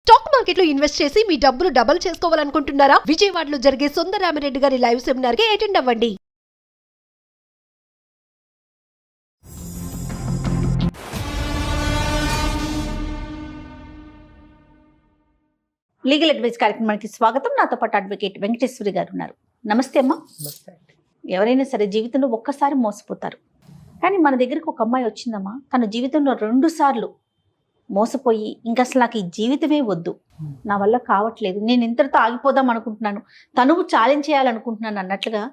Stock market లో invest చేసి మీ డబ్బులు డబుల్ చేసుకోవాలనుకుంటున్నారా? విజయవాడలో జరిగే సుందరరామిరెడ్డి గారి లైవ్ సెమినార్ కి అటెండ్ అవ్వండి. లీగల్ అడ్వైస్ కార్యక్రమానికి స్వాగతం. నాతో పాటు అడ్వకేట్ వెంకటేశ్వరి గారు ఉన్నారు. నమస్తే అమ్మా. ఎవరైనా సరే జీవితంలో ఒక్కసారి మోసపోతారు, కానీ మన దగ్గరికి ఒక అమ్మాయి వచ్చిందమ్మా, తన జీవితంలో 2 సార్లు మోసపోయి ఇంకా అసలు నాకు ఈ జీవితమే వద్దు, నా వల్ల కావట్లేదు, నేను ఇంతటితో ఆగిపోదాం అనుకుంటున్నాను, తనువు ఛాలెంజ్ చేయాలనుకుంటున్నాను అన్నట్లుగా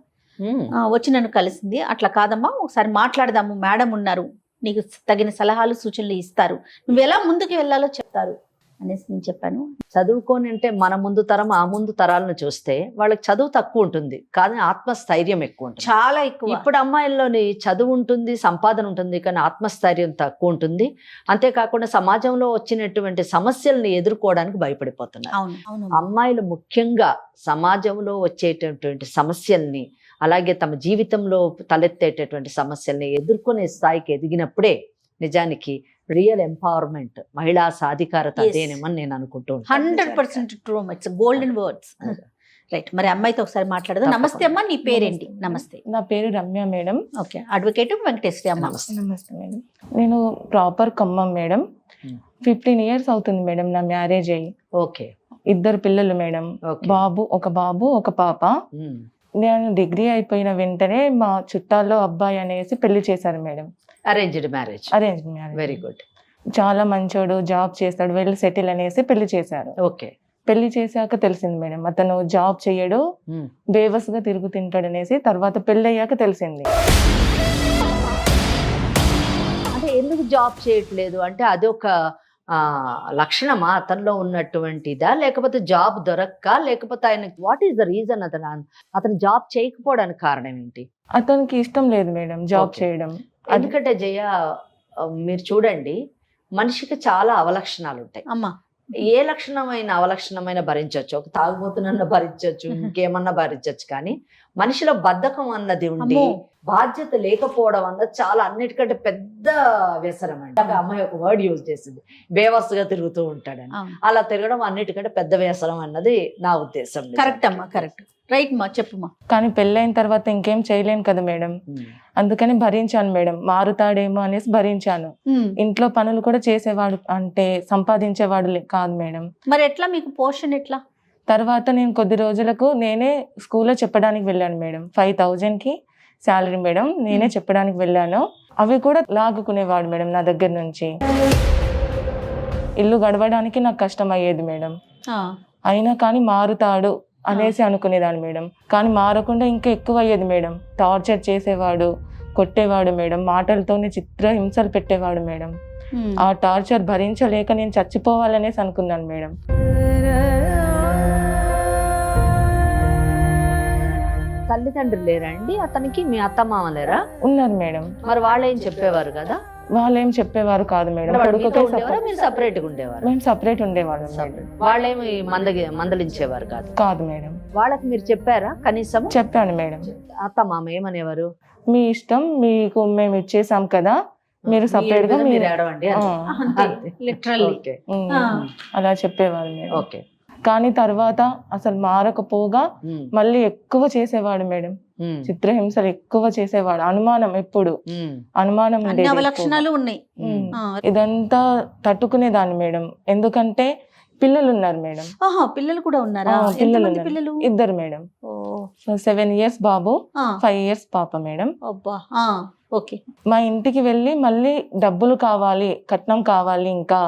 వచ్చి నన్ను కలిసింది. అట్లా కాదమ్మా, ఒకసారి మాట్లాడదాము, మేడం ఉన్నారు, నీకు తగిన సలహాలు సూచనలు ఇస్తారు, నువ్వు ఎలా ముందుకు వెళ్ళాలో చెప్తారు అనేసి నేను చెప్పాను. చదువుకొని అంటే మన ముందు తరం ఆ ముందు తరాలను చూస్తే వాళ్ళకి చదువు తక్కువ ఉంటుంది, కానీ ఆత్మస్థైర్యం ఎక్కువ ఉంటుంది, చాలా ఎక్కువ. ఇప్పుడు అమ్మాయిల్లోని చదువు ఉంటుంది, సంపాదన ఉంటుంది, కానీ ఆత్మస్థైర్యం తక్కువ ఉంటుంది. అంతేకాకుండా సమాజంలో వచ్చినటువంటి సమస్యల్ని ఎదుర్కోవడానికి భయపడిపోతున్నారు. అవును అవును. అమ్మాయిలు ముఖ్యంగా సమాజంలో వచ్చేటటువంటి సమస్యల్ని, అలాగే తమ జీవితంలో తలెత్తేటటువంటి సమస్యల్ని ఎదుర్కొనే స్థాయికి ఎదిగినప్పుడే నిజానికి రియల్ ఎంపవర్మెంట్, మహిళా సాధికారత అదేనేమని నేను అనుకుంటూ 100% true. It's golden words. Right, మరి అమ్మాయితో ఒకసారి మాట్లాడదాం. నమస్తే అమ్మా, నీ పేరేంటి? నమస్తే. నా పేరు Ramya madam. Okay, advocate Venkateswari అమ్మ. నమస్తే మేడం. నేను ప్రాపర్ ఖమ్మం మేడం. 15 years అవుతుంది మేడం నా మ్యారేజ్ అయ్యి. ఓకే. 2 పిల్లలు మేడం, ఒక బాబు ఒక పాప. నేను డిగ్రీ అయిపోయిన వెంటనే మా చుట్టాల్లో అబ్బాయి అనేసి పెళ్లి చేశారు madam. Arranged marriage. Very good. చాలా మంచోడు, జాబ్ చేస్తాడు, వెళ్ళి సెటిల్ అనేసి పెళ్లి చేశారు. ఓకే. పెళ్లి చేశాక తెలిసింది మేడం అతను జాబ్ చేయడు, బేవస్గా తిరుగు తింటాడు అనేసి. తర్వాత పెళ్లి అయ్యాక తెలిసింది. అంటే ఎందుకు జాబ్ చేయట్లేదు అంటే అదొక లక్షణమా అతనిలో ఉన్నటువంటిదా, లేకపోతే జాబ్ దొరక్క, లేకపోతే ఆయన వాట్ ఈస్ ద రీజన్ అతను జాబ్ చేయకపోవడానికి కారణం ఏంటి? అతనికి ఇష్టం లేదు మేడం జాబ్ చేయడం. ఎందుకంటే జయ, మీరు చూడండి, మనిషికి చాలా అవలక్షణాలు ఉంటాయి అమ్మా. ఏ లక్షణమైన అవలక్షణమైన భరించవచ్చు, ఒక తాగుబోతున్న భరించవచ్చు, ఇంకేమన్నా భరించవచ్చు, కానీ మనిషిలో బద్ధకం అన్నది ఉండి బాధ్యత లేకపోవడం అన్నది చాలా అన్నిటికంటే పెద్ద వ్యసనం అండి. అమ్మాయి ఒక వర్డ్ యూజ్ చేసింది, బేవస్సుగా తిరుగుతూ ఉంటాడని. అలా తిరగడం అన్నిటికంటే పెద్ద వ్యసనం అన్నది నా ఉద్దేశం. కరెక్ట్ అమ్మా, కరెక్ట్. రైట్ మా, చెప్పుమా. కానీ పెళ్ళైన తర్వాత ఇంకేం చేయలేను కదా మేడం, అందుకని భరించాను మేడం. మారుతాడేమో అనేసి భరించాను. ఇంట్లో పనులు కూడా చేసేవాడు అంటే సంపాదించేవాడు కాదు మేడం. మరి ఎట్లా మీకు పోషణ ఎట్లా? తర్వాత నేను కొద్ది రోజులకు నేనే స్కూల్లో చెప్పడానికి వెళ్ళాను మేడం. 5,000కి శాలరీ మేడం, నేనే చెప్పడానికి వెళ్ళాను. అవి కూడా లాగుకునేవాడు మేడం నా దగ్గర నుంచి. ఇల్లు గడవడానికి నాకు కష్టం అయ్యేది మేడం. అయినా కానీ మారుతాడు అనేసి అనుకునేదాన్ని మేడం, కానీ మారకుండా ఇంకా ఎక్కువ అయ్యేది మేడం. టార్చర్ చేసేవాడు, కొట్టేవాడు మేడం, మాటలతోనే చిత్రహింసలు పెట్టేవాడు మేడం. ఆ టార్చర్ భరించలేక నేను చచ్చిపోవాలనేసి అనుకున్నాను మేడం. తల్లిదండ్రులు లేరా అండి అతనికి? మీ అత్తమామ లేరా? ఉన్నారు మేడం. మరి వాళ్ళు ఏం చెప్పేవారు కదా? వాళ్ళు ఏం చెప్పేవారు కాదు మేడం. మీరు సపరేట్ గా ఉండేవారు? మేము సపరేట్ ఉండేవాళ్ళం. వాళ్ళేమి మందలించేవారు కాదు? కాదు మేడం. వాళ్ళకి మీరు చెప్పారా కనీసం? చెప్పాను మేడం. అత్తమామ ఏమనేవారు? మీ ఇష్టం, మీకు మేము ఇచ్చేసాం కదా, మీరు సపరేట్ గా మీరు ఏడవండి అలా చెప్పేవారు మేడం. ఓకే. కానీ తర్వాత అసలు మారకపోగా మళ్ళీ ఎక్కువ చేసేవాడు మేడం. చిత్రహింసలు ఎక్కువ చేసేవాడు. అనుమానం, ఎప్పుడు అనుమానం లక్షణాలు ఉన్నాయి. ఇదంతా తట్టుకునేదాన్ని మేడం, ఎందుకంటే పిల్లలు ఉన్నారు మేడం. పిల్లలు కూడా ఉన్నారా? పిల్లలు 2 మేడం. 7 years బాబు, 5 years పాప మేడం. ఓకే. మా ఇంటికి వెళ్ళి మళ్ళీ డబ్బులు కావాలి, కట్నం కావాలి, ఇంకా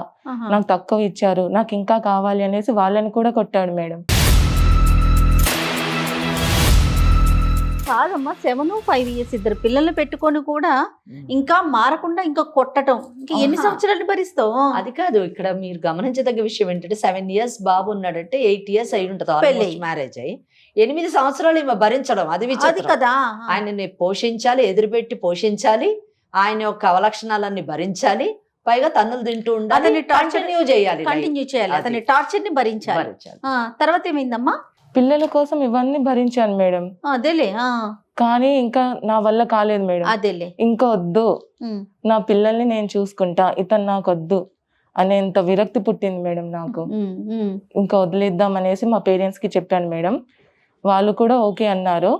నాకు తక్కువ ఇచ్చారు, నాకు ఇంకా కావాలి అనేసి వాళ్ళని కూడా కొట్టాడు మేడం. కాదమ్మా, 7, 5 years 2 పిల్లల్ని పెట్టుకొని కూడా ఇంకా మారకుండా ఇంకా కొట్టడం, ఇంకా ఎన్ని సంవత్సరాలు భరిస్తావు? అది కాదు, ఇక్కడ మీరు గమనించదగ్గ విషయం ఏంటంటే 7 years బాబు ఉన్నాడంటే 8 years అయి ఉంటుంది మ్యారేజ్ అయ్యి. 8 సంవత్సరాలు ఈమె భరించడం అది కదా. ఆయనని పోషించాలి, ఎదురుపెట్టి పోషించాలి, ఆయన యొక్క అవలక్షణాలన్నీ భరించాలి, పైగా తన్నులు తింటూ ఉండాలి, కంటిన్యూ చేయాలి, అతని టార్చర్ ని భరించాలి. తర్వాత ఏమైందమ్మా? పిల్లల కోసం ఇవన్నీ భరించాను మేడం. అదేలే. కానీ ఇంకా నా వల్ల కాలేదు మేడం. అదేలే. ఇంకా వద్దు, నా పిల్లల్ని నేను చూసుకుంటా, ఇతను నాకు వద్దు అనేంత విరక్తి పుట్టింది మేడం నాకు. ఇంకా వదిలేద్దాం అనేసి మా పేరెంట్స్ కి చెప్పాను మేడం. వాళ్ళు కూడా ఓకే అన్నారు.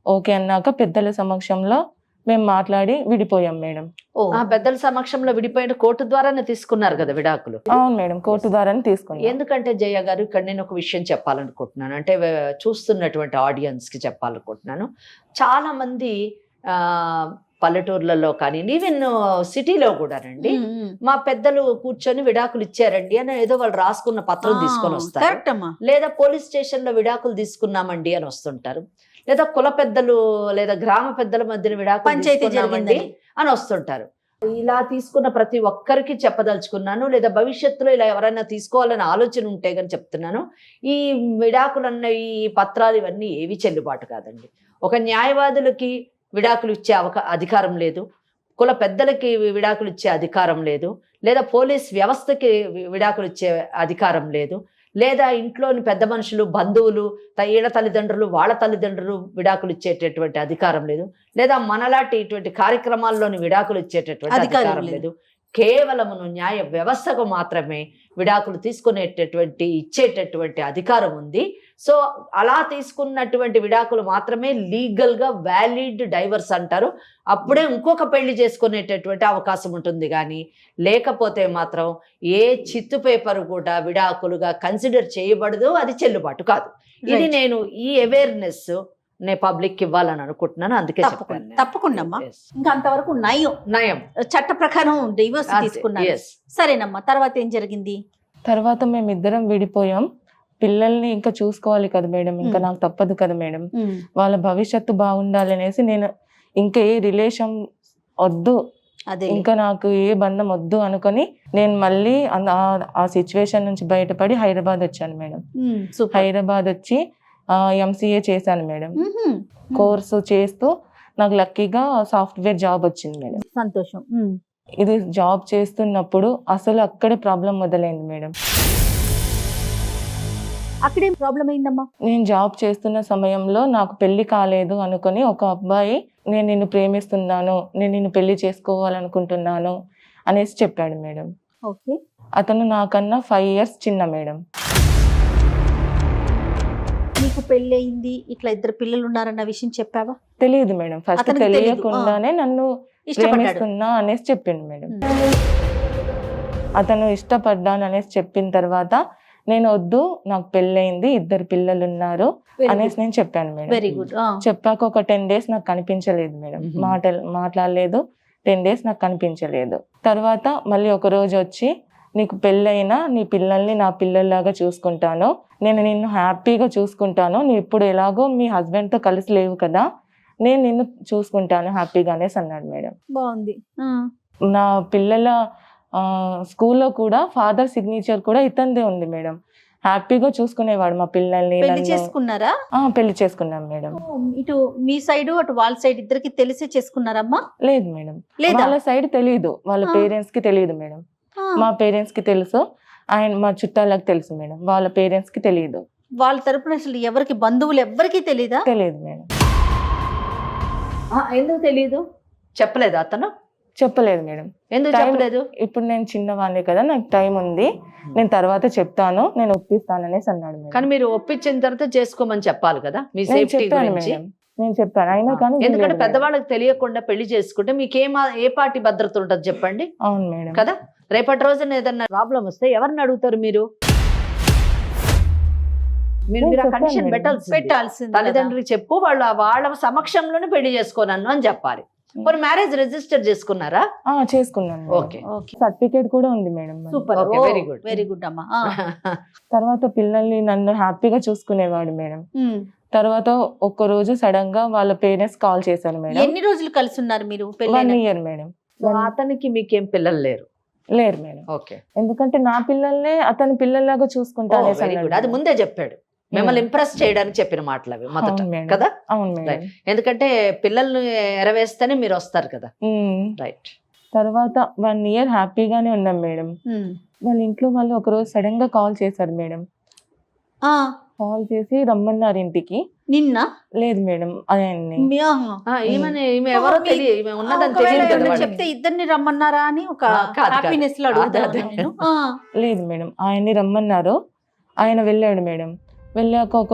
ఓకే అన్నాక పెద్దల సమక్షంలో మేము మాట్లాడి విడిపోయాం మేడం. ఆ పెద్దల సమక్షంలో విడిపోయిన కోర్టు ద్వారానే తీసుకున్నారు కదా విడాకులు? అవును మేడం, కోర్టు ద్వారానే తీసుకున్నాం. ఎందుకంటే జయ గారు, ఇక్కడ నేను ఒక విషయం చెప్పాలనుకుంటున్నాను, అంటే చూస్తున్నటువంటి ఆడియన్స్ కి చెప్పాలనుకుంటున్నాను. చాలా మంది పల్లెటూర్లలో కానీ ఈవెన్ సిటీలో కూడానండి, మా పెద్దలు కూర్చొని విడాకులు ఇచ్చారండి అని ఏదో వాళ్ళు రాసుకున్న పత్రం తీసుకొని వస్తారు, లేదా పోలీస్ స్టేషన్ లో విడాకులు తీసుకున్నామండి అని వస్తుంటారు, లేదా కుల పెద్దలు లేదా గ్రామ పెద్దల మధ్యన విడాకులు తీసుకున్నామండి అని వస్తుంటారు. ఇలా తీసుకున్న ప్రతి ఒక్కరికి చెప్పదలుచుకున్నాను, లేదా భవిష్యత్తులో ఇలా ఎవరైనా తీసుకోవాలని ఆలోచన ఉంటే కానీ చెప్తున్నాను, ఈ విడాకులన్న ఈ పత్రాలు ఇవన్నీ ఏవి చెల్లుబాటు కాదండి. ఒక న్యాయవాదులకి విడాకులు ఇచ్చే అధికారం లేదు, కుల పెద్దలకి విడాకులు ఇచ్చే అధికారం లేదు, లేదా పోలీస్ వ్యవస్థకి విడాకులు ఇచ్చే అధికారం లేదు, లేదా ఇంట్లోని పెద్ద మనుషులు, బంధువులు, ఈడ తల్లిదండ్రులు, వాళ్ళ తల్లిదండ్రులు విడాకులు ఇచ్చేటటువంటి అధికారం లేదు, లేదా మనలాంటి ఇటువంటి కార్యక్రమాల్లోని విడాకులు ఇచ్చేటటువంటి అధికారం లేదు. కేవలమును న్యాయ వ్యవస్థకు మాత్రమే విడాకులు తీసుకునేటటువంటి ఇచ్చేటటువంటి అధికారం ఉంది. సో అలా తీసుకున్నటువంటి విడాకులు మాత్రమే లీగల్ గా వ్యాలిడ్ డైవర్స్ అంటారు. అప్పుడే ఇంకొక పెళ్లి చేసుకునేటటువంటి అవకాశం ఉంటుంది. కానీ లేకపోతే మాత్రం ఏ చిత్తు పేపర్ కూడా విడాకులుగా కన్సిడర్ చేయబడదు, అది చెల్లుబాటు కాదు. ఇది నేను ఈ అవేర్నెస్ నేను పబ్లిక్ ఇవ్వాలని అనుకుంటున్నాను, అందుకే చెప్పాను. తప్పకుండా అమ్మా. ఇంకా అంతవరకు నయం చట్ట ప్రకారం డివోర్స్ తీసుకున్నారు. సరేనమ్మా, తర్వాత ఏం జరిగింది? తర్వాత మేమిద్దరం విడిపోయాం. పిల్లల్ని ఇంకా చూసుకోవాలి కదా మేడం, ఇంకా నాకు తప్పదు కదా మేడం. వాళ్ళ భవిష్యత్తు బాగుండాలనేసి నేను ఇంకా ఏ రిలేషన్ వద్దు, ఇంకా నాకు ఏ బంధం వద్దు అనుకొని నేను మళ్ళీ ఆ సిచ్యువేషన్ నుంచి బయటపడి హైదరాబాద్ వచ్చాను మేడం. హైదరాబాద్ వచ్చి MCA చేశాను మేడం. కోర్సు చేస్తూ నాకు లక్కీగా సాఫ్ట్వేర్ జాబ్ వచ్చింది మేడం. సంతోషం. ఇది జాబ్ చేస్తున్నప్పుడు అసలు అక్కడే ప్రాబ్లం మొదలైంది మేడం. అక్కడేం ప్రాబ్లం అయిందమ్మా? నేను జాబ్ చేస్తున్న సమయంలో నాకు పెళ్లి కాలేదు అనుకొని ఒక అబ్బాయి నేను నిన్ను ప్రేమిస్తున్నాను, నేను నిన్ను పెళ్లి చేసుకోవాలనుకుంటున్నాను అనేసి చెప్పాడు మేడం. ఓకే. అతను నాకన్నా 5 years చిన్న మేడం. నీకు పెళ్లి అయింది, ఇట్లా 2 పిల్లలు ఉన్నారన్న విషయం చెప్పావా? తెలియదు మేడం. ఫస్ట్ తెలియకుండానే నన్ను ప్రేమిస్తున్నా అనేసి చెప్పిండు మేడం. అతను ఇష్టపడ్డాను అనేసి చెప్పిన తర్వాత నేను వద్దు, నాకు పెళ్ళయింది, 2 పిల్లలు ఉన్నారు అనేసి నేను చెప్పాను మేడం. Very good. చెప్పాక ఒక 10 days నాకు కనిపించలేదు మేడం, మాట్లాడలేదు. 10 days నాకు కనిపించలేదు. తర్వాత మళ్ళీ ఒక రోజు వచ్చి, నీకు పెళ్ళైనా నీ పిల్లల్ని నా పిల్లల్లాగా చూసుకుంటాను, నేను నిన్ను హ్యాపీగా చూసుకుంటాను, నువ్వు ఇప్పుడు ఎలాగో మీ హస్బెండ్తో కలిసి లేవు కదా, నేను నిన్ను చూసుకుంటాను హ్యాపీగా అనేసి అన్నాడు మేడం. బాగుంది. నా పిల్లల స్కూల్లో కూడా ఫాదర్ సిగ్నేచర్ కూడా ఇతందే ఉంది మేడం. హ్యాపీగా చూసుకునేవాడు మా పిల్లల్ని. పెళ్లి చేసుకున్నారా? పెళ్లి చేసుకున్నాం మేడం. ఇటు మీ సైడ్ అటు వాళ్ళ సైడ్ ఇద్దరికి తెలిసే చేసుకున్నారమ్మా? లేదు మేడం, వాళ్ళ సైడ్ తెలియదు, వాళ్ళ పేరెంట్స్ కి తెలియదు మేడం. మా పేరెంట్స్ కి తెలుసు, అండ్ మా చుట్టాలకు తెలుసు మేడం, వాళ్ళ పేరెంట్స్ కి తెలియదు. వాళ్ళ తరపున అసలు ఎవరికి, బంధువులు ఎవరికి తెలియదా? తెలియదు మేడం. ఎందుకు తెలియదు? చెప్పలేదు అతను? చెప్పలేదు మేడం. ఎందుకు చెప్పలేదు? ఇప్పుడు నేను చిన్నవాడిని కదా, నాకు టైం ఉంది, నేను తర్వాత చెప్తాను, నేను ఒప్పిస్తాననేసి అన్నాడు మేడం. కానీ మీరు ఒప్పించిన తర్వాత చేసుకోమని చెప్పాలి కదా, మీ సేఫ్టీ గురించి. నేను చెప్పాను అయినా కానీ, ఎందుకంటే పెద్దవాళ్ళకి తెలియకుండా పెళ్లి చేసుకుంటే మీకు ఏ పార్టీ భద్రత ఉంటుంది చెప్పండి? అవును మేడం కదా. రేపటి రోజున ఏదన్నా ప్రాబ్లం వస్తే ఎవరిని అడుగుతారు మీరు? మీరు కండిషన్ పెట్టాల్సింది. తల్లిదండ్రులకు చెప్పు, వాళ్ళ సమక్షంలోనే పెళ్లి చేసుకోనన్ను అని చెప్పాలి. మరి మ్యారేజ్ రిజిస్టర్ చేసుకున్నారా? చేసుకున్నాను. ఓకే. సర్టిఫికేట్ కూడా ఉంది madam. Super. Very good, very good అమ్మా. తర్వాత పిల్లల్ని నన్ను హ్యాపీగా చూసుకునేవాడు మేడం. తర్వాత ఒక్క రోజు సడన్ గా వాళ్ళ పేరెంట్స్ కాల్ చేశారు మేడం. ఎన్ని రోజులు కలిసి ఉన్నారు మీరు? 1 year మేడం. అతనికి మీకేం పిల్లలు లేరు? లేరు మేడం. ఓకే. ఎందుకంటే నా పిల్లల్నే అతని పిల్లల్లాగా చూసుకుంటాను. అది ముందే చెప్పాడు, మిమ్మల్ని ఇంప్రెస్ చేయడానికి చెప్పిన మాటలు అవి మొదట కదా. అవును మేడం. ఎందుకంటే పిల్లల్ని ఎరవేస్తేనే మీరు వస్తారు కదా. రైట్. తర్వాత 1 year హ్యాపీగానే ఉన్నాం మేడం. వాళ్ళ ఇంట్లో వాళ్ళు ఒక రోజు సడన్ గా కాల్ చేశారు మేడం. కాల్ చేసి రమ్మన్నారు ఇంటికి. నిన్న లేదు మేడం ఆయన్ని. ఈమె ఎవరో తెలియదు, ఈమె ఉన్నదని తెలియదు కదా వాడికి. చెప్తే ఇద్దరిని రమ్మన్నారా అని ఒక కాదు. హ్యాపీనెస్ లో అడుగుతాను నేను. లేదు మేడం ఆయన్ని రమ్మన్నారు. ఆయన వెళ్ళాడు మేడం. వెళ్ళాక ఒక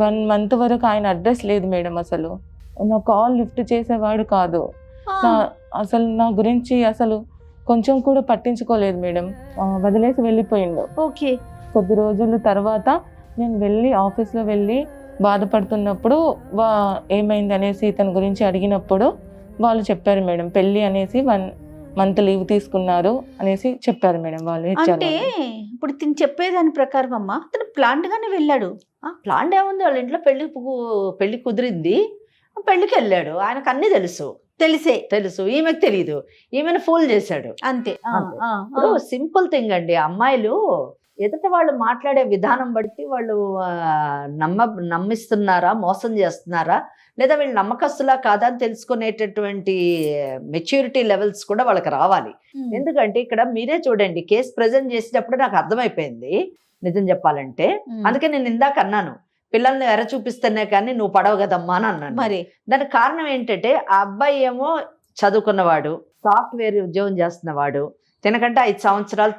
1 month వరకు ఆయన అడ్రస్ లేదు మేడం. అసలు నా కాల్ లిఫ్ట్ చేసేవాడు కాదు. అసలు నా గురించి అసలు కొంచెం కూడా పట్టించుకోలేదు మేడం. వదిలేసి వెళ్ళిపోయిండు. ఓకే. కొద్ది రోజుల తర్వాత నేను వెళ్ళి ఆఫీస్లో వెళ్ళి బాధపడుతున్నప్పుడు ఏమైంది అనేసి ఇతని గురించి అడిగినప్పుడు వాళ్ళు చెప్పారు మేడం, పెళ్ళి అనేసి 1 month లీవ్ తీసుకున్నారు అనేసి చెప్పారు మేడం వాళ్ళు. అంటే ఇప్పుడు తిని చెప్పేదాని ప్రకారం అమ్మా అతను ప్లాంట్ గానే వెళ్ళాడు. ప్లాన్ ఏముంది, వాళ్ళ ఇంట్లో పెళ్లి కుదిరింది, పెళ్లికి వెళ్ళాడు. ఆయనకు అన్ని తెలుసు, ఈమెకు తెలియదు. ఈమెను ఫూల్ చేశాడు అంతే. ఇప్పుడు సింపుల్ థింగ్ అండి, అమ్మాయిలు ఎదుట వాళ్ళు మాట్లాడే విధానం బట్టి వాళ్ళు నమ్మిస్తున్నారా, మోసం చేస్తున్నారా, లేదా వీళ్ళు నమ్మకస్తులా కాదా అని తెలుసుకునేటటువంటి మెచ్యూరిటీ లెవెల్స్ కూడా వాళ్ళకి రావాలి. ఎందుకంటే ఇక్కడ మీరే చూడండి, కేసు ప్రజెంట్ చేసేటప్పుడు నాకు అర్థమైపోయింది నిజం చెప్పాలంటే. అందుకే నేను ఇందాక అన్నాను, పిల్లల్ని ఎర చూపిస్తేనే కానీ నువ్వు పడవు కదమ్మా అని అన్నాను. మరి దానికి కారణం ఏంటంటే ఆ అబ్బాయి ఏమో చదువుకున్నవాడు, సాఫ్ట్వేర్ ఉద్యోగం చేస్తున్నవాడు, తినకంటే 5 సంవత్సరాలు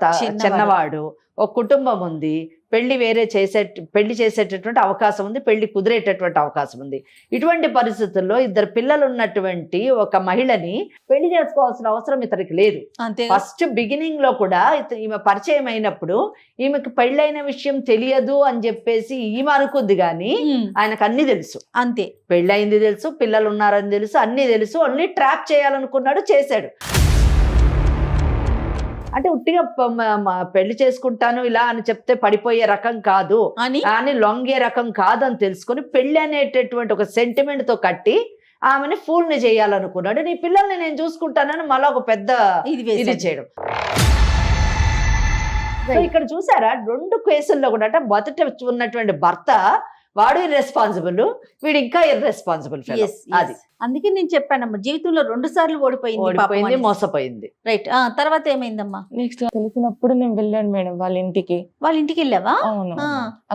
చిన్నవాడు, ఒక కుటుంబం ఉంది, పెళ్లి చేసేటటువంటి అవకాశం ఉంది, పెళ్లి కుదిరేటటువంటి అవకాశం ఉంది. ఇటువంటి పరిస్థితుల్లో 2 పిల్లలు ఉన్నటువంటి ఒక మహిళని పెళ్లి చేసుకోవాల్సిన అవసరం ఇతనికి లేదు. ఫస్ట్ బిగినింగ్ లో కూడా ఈమె పరిచయం అయినప్పుడు ఈమెకు పెళ్ళైన విషయం తెలియదు అని చెప్పేసి ఈమె అనుకుంది, కానీ ఆయనకు అన్ని తెలుసు. అంతే, పెళ్ళయింది తెలుసు, పిల్లలు ఉన్నారని తెలుసు, అన్ని తెలుసు. ఓన్లీ ట్రాప్ చేయాలనుకున్నాడు, చేశాడు. అంటే ఉట్టిగా పెళ్లి చేసుకుంటాను ఇలా అని చెప్తే పడిపోయే రకం కాదు అని లొంగే రకం కాదు అని తెలుసుకొని పెళ్లి అనేటటువంటి ఒక సెంటిమెంట్ తో కట్టి ఆమెని ఫూల్ ని చేయాలనుకున్నాడు. నీ పిల్లల్ని నేను చూసుకుంటానని మళ్ళీ ఒక పెద్ద ఇది చేయడం. సో ఇక్కడ చూసారా, 2 కేసుల్లో కూడా అంటే మొదట ఉన్నటువంటి భర్త వాడు ఇర్రెస్పాన్సిబుల్, వీడు ఇంకా ఇర్రెస్పాన్సిబుల్. అది అందుకే నేను చెప్పానమ్మా, జీవితంలో 2 సార్లు ఓడిపోయింది, మోసపోయింది. రైట్. తర్వాత ఏమైందమ్మా? నెక్స్ట్ తెలిసినప్పుడు నేను వెళ్ళాను మేడం వాళ్ళ ఇంటికి. వాళ్ళ ఇంటికి వెళ్ళావా? అవును.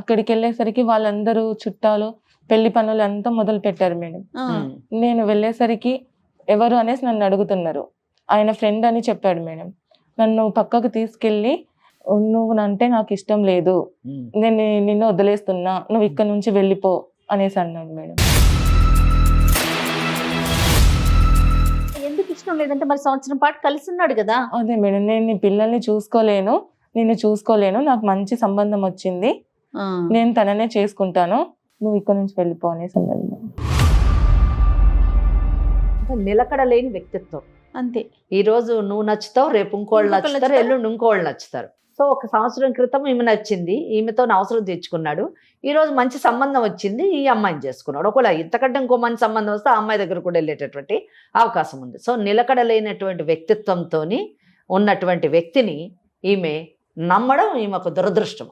అక్కడికి వెళ్ళేసరికి వాళ్ళందరూ చుట్టాలు పెళ్లి పనులు అంతా మొదలు పెట్టారు మేడం. నేను వెళ్ళేసరికి ఎవరు అనేసి నన్ను అడుగుతున్నారు. ఆయన ఫ్రెండ్ అని చెప్పాడు మేడం. నన్ను పక్కకు తీసుకెళ్ళి, నువ్వు అంటే నాకు ఇష్టం లేదు, నేను నిన్ను వదిలేస్తున్నా, నువ్వు ఇక్కడ నుంచి వెళ్ళిపో అనేసి అన్నాడు మేడం. ఎందుకు ఇష్టం లేదంటే మరి సంవత్సరం పాటు కలిసి ఉన్నాడు కదా. అదే మేడం, నేను నీ పిల్లల్ని చూసుకోలేను, నిన్ను చూసుకోలేను, నాకు మంచి సంబంధం వచ్చింది, నేను తననే చేసుకుంటాను, నువ్వు ఇక్కడ నుంచి వెళ్ళిపో అనేసి అన్నాడు మేడం. నిలకడ లేని వ్యక్తిత్వం అంతే. ఈ రోజు నువ్వు నచ్చుతావు, రేపు ఇంకోళ్ళు నచ్చుతారు, ఎల్లుండి ఇంకోళ్ళు నచ్చుతారు. సో 1 సంవత్సరం క్రితం ఈమె నచ్చింది, ఈమెతో అవసరం తెచ్చుకున్నాడు. ఈ రోజు మంచి సంబంధం వచ్చింది, ఈ అమ్మాయిని చేసుకున్నాడు. ఒకవేళ ఇంతకంటే ఇంకో మంచి సంబంధం వస్తే ఆ అమ్మాయి దగ్గర కూడా వెళ్ళేటటువంటి అవకాశం ఉంది. సో నిలకడ లేనటువంటి వ్యక్తిత్వంతో ఉన్నటువంటి వ్యక్తిని ఈమె నమ్మడం ఈమెకు దురదృష్టం.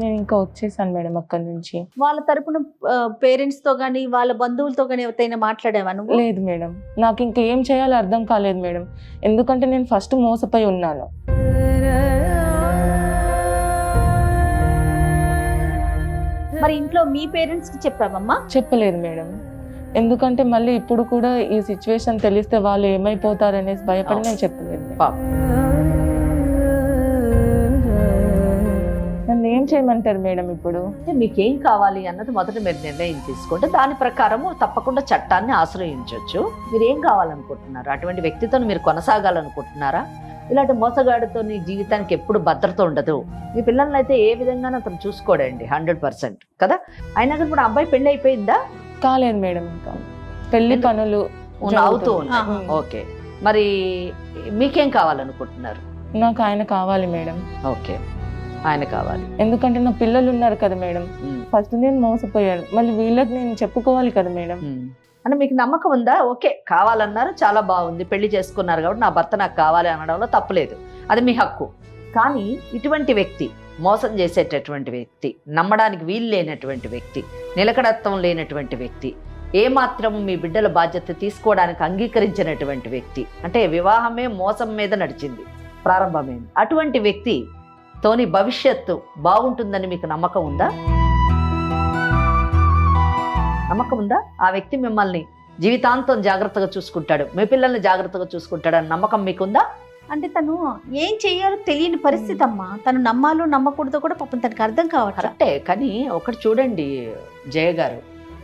నేను ఇంకా వచ్చేసాను మేడం అక్కడి నుంచి. వాళ్ళ తరపున పేరెంట్స్ తో గానీ వాళ్ళ బంధువులతో గానీ ఎవరైనా మాట్లాడావా నువ్వు? లేదు మేడం, నాకు ఇంకా ఏం చేయాలో అర్థం కాలేదు మేడం. ఎందుకంటే నేను ఫస్ట్ మోసపోయి ఉన్నాను. మరి ఇంట్లో మీ పేరెంట్స్ కి చెప్పావమ్మా? చెప్పలేదు మేడం. ఎందుకంటే మళ్ళీ ఇప్పుడు కూడా ఈ సిచ్యువేషన్ తెలిస్తే వాళ్ళు ఏమైపోతారనేసి భయపడి నేను చెప్పలేదు. నన్ను ఏం చేయమంటారు మేడం ఇప్పుడు? మీకేం కావాలి అన్నది మొదట మీరు నిర్ణయం తీసుకుంటే దాని ప్రకారము తప్పకుండా చట్టాన్ని ఆశ్రయించవచ్చు. మీరు ఏం కావాలనుకుంటున్నారు? అటువంటి వ్యక్తితో మీరు కొనసాగాలనుకుంటున్నారా? ఇలాంటి మోసగాడితో నీ జీవితానికి ఎప్పుడు భద్రత ఉండదు. మీ పిల్లల్ని అయితే ఏ విధంగానూ అతను చూసుకోడండి 100% కదా. అయినా కానీ ఇప్పుడు అబ్బాయి పెళ్లి అయిపోయిందా? కాలేదు మేడం, ఇంకా పెళ్లి పనులు అవుతూ ఉన్నాయి. ఓకే, మరి మీకేం కావాలనుకుంటున్నారు? నాకు ఆయన కావాలి మేడం. ఓకే, ఆయన కావాలి. ఎందుకంటే నా పిల్లలు ఉన్నారు కదా మేడం. ఫస్ట్ నేను మోసపోయాను, మళ్ళీ వీళ్ళకి నేను చెప్పుకోవాలి కదా మేడం. అంటే మీకు నమ్మకం ఉందా? ఓకే, కావాలన్నారు, చాలా బాగుంది, పెళ్లి చేసుకున్నారు కాబట్టి నా భర్త నాకు కావాలి అనడంలో తప్పులేదు, అది మీ హక్కు. కానీ ఇటువంటి వ్యక్తి, మోసం చేసేటటువంటి వ్యక్తి, నమ్మడానికి వీలు లేనటువంటి వ్యక్తి, నిలకడత్వం లేనటువంటి వ్యక్తి, ఏమాత్రం మీ బిడ్డల బాధ్యత తీసుకోవడానికి అంగీకరించినటువంటి వ్యక్తి, అంటే వివాహమే మోసం మీద నడిచింది, ప్రారంభమైంది. అటువంటి వ్యక్తి తోని భవిష్యత్తు బాగుంటుందని మీకు నమ్మకం ఉందా? నమ్మకం ఉందా? ఆ వ్యక్తి మిమ్మల్ని జీవితాంతం జాగ్రత్తగా చూసుకుంటాడు, మీ పిల్లల్ని జాగ్రత్తగా చూసుకుంటాడు అని నమ్మకం మీకుందా? అంటే తను ఏం చెయ్యాలో తెలియని పరిస్థితి అమ్మా. తను నమ్మాలో నమ్మకూడదో కూడా పాపం తనకు అర్థం కావట్లేదు. కరెక్టే, కానీ ఒకటి చూడండి జయ గారు,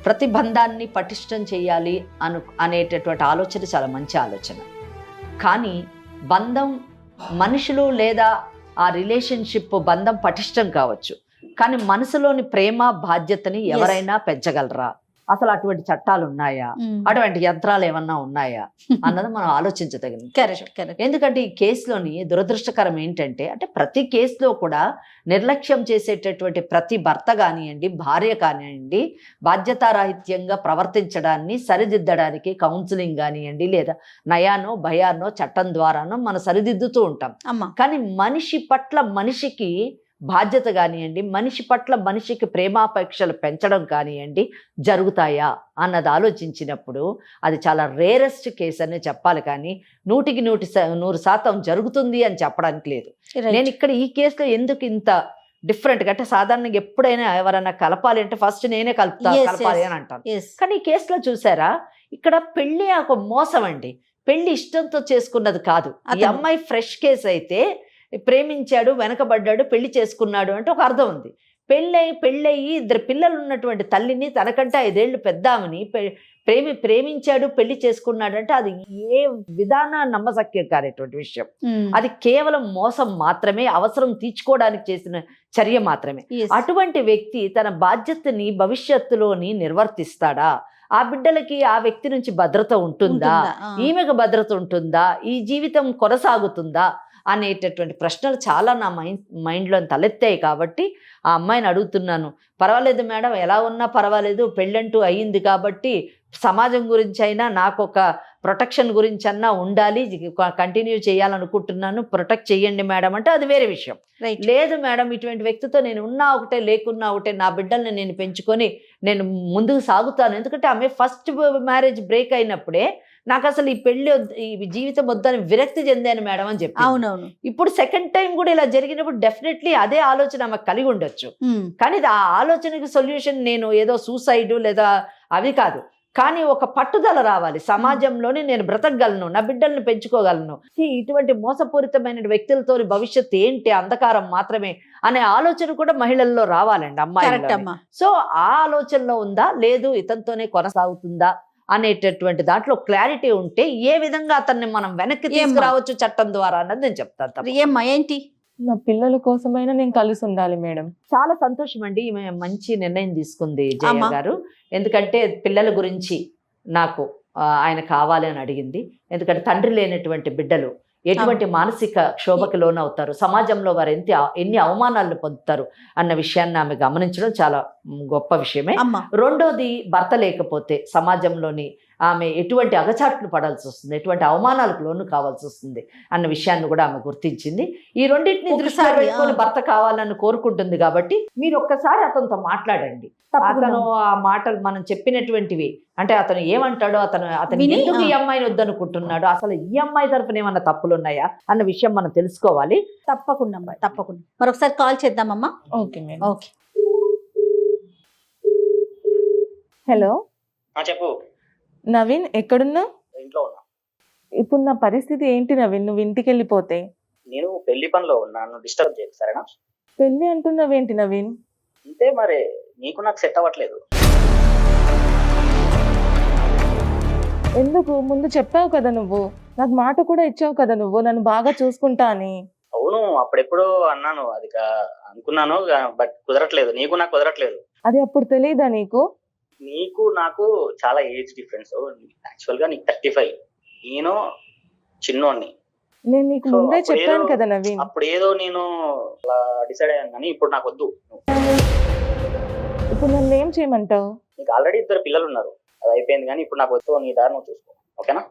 ప్రతి బంధాన్ని పటిష్టం చేయాలి అనేటటువంటి ఆలోచన చాలా మంచి ఆలోచన. కానీ బంధం, మనుషులు లేదా ఆ రిలేషన్షిప్ బంధం పటిష్టం కావచ్చు, కానీ మనసులోని ప్రేమ బాధ్యతని ఎవరైనా పెంచగలరా? అసలు అటువంటి చట్టాలు ఉన్నాయా? అటువంటి యంత్రాలు ఏమన్నా ఉన్నాయా అన్నది మనం ఆలోచించదగింది. ఎందుకంటే ఈ కేసులోని దురదృష్టకరం ఏంటంటే, అంటే ప్రతి కేసులో కూడా నిర్లక్ష్యం చేసేటటువంటి ప్రతి భర్త కానివ్వండి, భార్య కానివ్వండి, బాధ్యతారాహిత్యంగా ప్రవర్తించడాన్ని సరిదిద్దడానికి కౌన్సిలింగ్ కానివ్వండి, లేదా నయానో భయానో చట్టం ద్వారానో మనం సరిదిద్దుతూ ఉంటాం. కానీ మనిషి పట్ల మనిషికి బాధ్యత కానివ్వండి, మనిషి పట్ల మనిషికి ప్రేమాపేక్షలు పెంచడం కానివ్వండి జరుగుతాయా అన్నది ఆలోచించినప్పుడు అది చాలా రేరెస్ట్ కేసు అనే చెప్పాలి. కానీ 100% జరుగుతుంది అని చెప్పడానికి లేదు. నేను ఇక్కడ ఈ కేసులో ఎందుకు ఇంత డిఫరెంట్గా అంటే, సాధారణంగా ఎప్పుడైనా ఎవరైనా కలపాలి అంటే ఫస్ట్ నేనే కలపాలి అని అంటాను. కానీ ఈ కేసులో చూసారా, ఇక్కడ పెళ్లి ఒక మోసం అండి. పెళ్లి ఇష్టంతో చేసుకున్నది కాదు. ఈ అమ్మాయి ఫ్రెష్ కేసు అయితే ప్రేమించాడు, వెనకబడ్డాడు, పెళ్లి చేసుకున్నాడు అంటే ఒక అర్థం ఉంది. పెళ్ళయి 2 పిల్లలు ఉన్నటువంటి తల్లిని, తనకంటే 5 ఏళ్ళు పెద్దామని ప్రేమించాడు, పెళ్లి చేసుకున్నాడు అంటే అది ఏ విధాన నమ్మశక్యం కానిటువంటి విషయం. అది కేవలం మోసం మాత్రమే, అవసరం తీర్చుకోవడానికి చేసిన చర్య మాత్రమే. అటువంటి వ్యక్తి తన బాధ్యతని భవిష్యత్తులోని నిర్వర్తిస్తాడా? ఆ బిడ్డలకి ఆ వ్యక్తి నుంచి భద్రత ఉంటుందా? ఈమెకు భద్రత ఉంటుందా? ఈ జీవితం కొనసాగుతుందా అనేటటువంటి ప్రశ్నలు చాలా నా మైండ్లో తలెత్తాయి. కాబట్టి ఆ అమ్మాయిని అడుగుతున్నాను, పర్వాలేదు మేడం, ఎలా ఉన్నా పర్వాలేదు, పెళ్ళంటూ అయ్యింది కాబట్టి సమాజం గురించి అయినా నాకు ఒక ప్రొటెక్షన్ గురించి అన్నా ఉండాలి, కంటిన్యూ చేయాలనుకుంటున్నాను, ప్రొటెక్ట్ చేయండి మేడం అంటే అది వేరే విషయం. లేదు మేడం, ఇటువంటి వ్యక్తితో నేను ఉన్నా ఒకటే లేకున్నా ఒకటే, నా బిడ్డల్ని నేను పెంచుకొని నేను ముందుకు సాగుతాను. ఎందుకంటే ఆమె ఫస్ట్ మ్యారేజ్ బ్రేక్ అయినప్పుడే నాకు అసలు ఈ పెళ్లి ఈ జీవితం వద్దని విరక్తి చెందాను మేడం అని చెప్పి. అవునవును. ఇప్పుడు సెకండ్ టైం కూడా ఇలా జరిగినప్పుడు డెఫినెట్లీ అదే ఆలోచన ఆమెకు కలిగి ఉండొచ్చు. కానీ ఆ ఆలోచనకి సొల్యూషన్ నేను ఏదో సూసైడ్ లేదా అవి కాదు, కానీ ఒక పట్టుదల రావాలి. సమాజంలోని నేను బ్రతకగలను, నా బిడ్డల్ని పెంచుకోగలను, ఇటువంటి మోసపూరితమైన వ్యక్తులతో భవిష్యత్తు ఏంటి, అంధకారం మాత్రమే అనే ఆలోచన కూడా మహిళల్లో రావాలండి, అమ్మాయి. సో ఆ ఆలోచనలో ఉందా, లేదు ఇతనితోనే కొనసాగుతుందా అనేటటువంటి దాంట్లో క్లారిటీ ఉంటే ఏ విధంగా అతన్ని మనం వెనక్కి తీసుకురావచ్చు చట్టం ద్వారా అన్నది నేను చెప్తాను. ఏమ్మా ఏంటి? నా పిల్లల కోసమైనా నేను కలిసి ఉండాలి మేడం. చాలా సంతోషం అండి, ఈమె మంచి నిర్ణయం తీసుకుంది జయ గారు. ఎందుకంటే పిల్లల గురించి నాకు ఆయన కావాలి అని అడిగింది. ఎందుకంటే తండ్రి లేనటువంటి బిడ్డలు ఎటువంటి మానసిక క్షోభకి లోనవుతారు, సమాజంలో వారు ఎన్ని అవమానాలను పొందుతారు అన్న విషయాన్ని ఆమె గమనించడం చాలా గొప్ప విషయమే. రెండోది, భర్త లేకపోతే సమాజంలోని ఆమె ఎటువంటి అగచాట్లు పడాల్సి వస్తుంది, ఎటువంటి అవమానాలకు లోను కావాల్సి వస్తుంది అన్న విషయాన్ని కూడా ఆమె గుర్తించింది. ఈ రెండింటిని దృష్టిలో పెట్టుకొని భర్త కావాలని కోరుకుంటుంది. కాబట్టి మీరు ఒక్కసారి అతనితో మాట్లాడండి. అతను ఆ మాటలు మనం చెప్పినటువంటివి అంటే అతను ఏమంటాడో, అతను ఎందుకు ఈ అమ్మాయిని వద్దనుకుంటున్నాడు, అసలు ఈ అమ్మాయి తరఫున ఏమన్నా తప్పులు ఉన్నాయా అన్న విషయం మనం తెలుసుకోవాలి. తప్పకుండా మరొకసారి కాల్ చేద్దామమ్మా. Okay madam. ఓకే. హలో చెప్పు నవీన్, ఎక్కడున్నావు? ఇంట్లో ఉన్నా. ఇప్పుడు నా పరిస్థితి ఏంటి నవీన్? నువ్వు ఇంటికి వెళ్ళిపోతే నేను పెళ్లి పనిలో ఉన్నాను, డిస్టర్బ్ చేయకు సరేనా? పెళ్లి అంటున్నావేంటి నవీన్? అంతే మరి, నీకు నాకు సెట్ అవ్వట్లేదు. ఎందుకు? ముందు చెప్పావు కదా నువ్వు, నాకు మాట కూడా ఇచ్చావు కదా నువ్వు, నన్ను బాగా చూసుకుంటా అని. అవును, అప్పుడెప్పుడు అన్నాను, అది అనుకున్నాను, బట్ కుదరట్లేదు. నీకు నాకు కుదరట్లేదు. అది అప్పుడు తెలియదా నీకు? నీకు నాకు చాలా ఏజ్ డిఫరెన్స్. యాక్చువల్ గా నీకు 35, నేను చిన్నోడిని. నేను నీకు ముందే చెప్పాను కదా నవీన్. అప్పుడు ఏదో నేను డిసైడ్ అయ్యాను, కానీ ఇప్పుడు నాకు వద్దు. ఇప్పుడు నన్ను ఏం చేయమంటావు? నీకు ఆల్రెడీ 2 పిల్లలు ఉన్నారు, అది అయిపోయింది. కానీ ఇప్పుడు నాకు వద్దు, నీ దారి నువ్వు చూసుకో, ఓకేనా?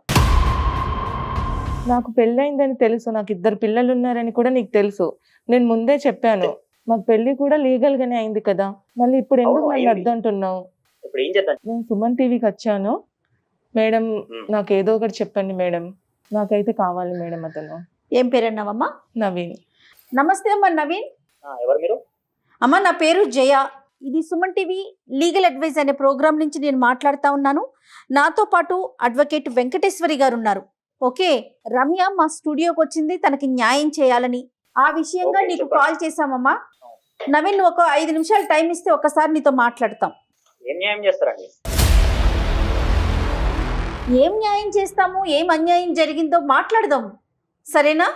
నాకు పెళ్ళయిందని తెలుసు, నాకు 2 పిల్లలు ఉన్నారని కూడా నీకు తెలుసు. నేను ముందే చెప్పాను. మాకు పెళ్లి కూడా లీగల్ గానే అయింది కదా, మళ్ళీ ఇప్పుడు ఎందుకు నన్ను వద్దంటున్నావు? ఇప్పుడు ఏం చేద్దాం? నేను సుమన్ టీవీకి వచ్చాను మేడం, నాకు ఏదో ఒకటి చెప్పండి మేడం, నాకైతే కావాలి మేడం అతను. ఏం పేరు అన్నావమ్మా? నవీన్. నమస్తే అమ్మా నవీన్. ఎవరు మీరు? అమ్మ నా పేరు జయ. ఇది సుమన్ టీవీ లీగల్ అడ్వైజ్ అనే ప్రోగ్రామ్ నుంచి నేను మాట్లాడుతూ ఉన్నాను. నాతో పాటు అడ్వకేట్ వెంకటేశ్వరి గారు ఉన్నారు. ఓకే, రమ్య మా స్టూడియోకి వచ్చింది తనకి న్యాయం చేయాలని. ఆ విషయంగా Okay, నీకు చెప్పండి. కాల్ చేశామమ్మా. నవీన్, నువ్వు ఒక 5 నిమిషాలు టైం ఇస్తే ఒకసారి నీతో మాట్లాడతాం. ఏం న్యాయం చేస్తారండి? ఏం న్యాయం చేస్తాము, ఏం అన్యాయం జరిగిందో మాట్లాడదాం, సరేనా?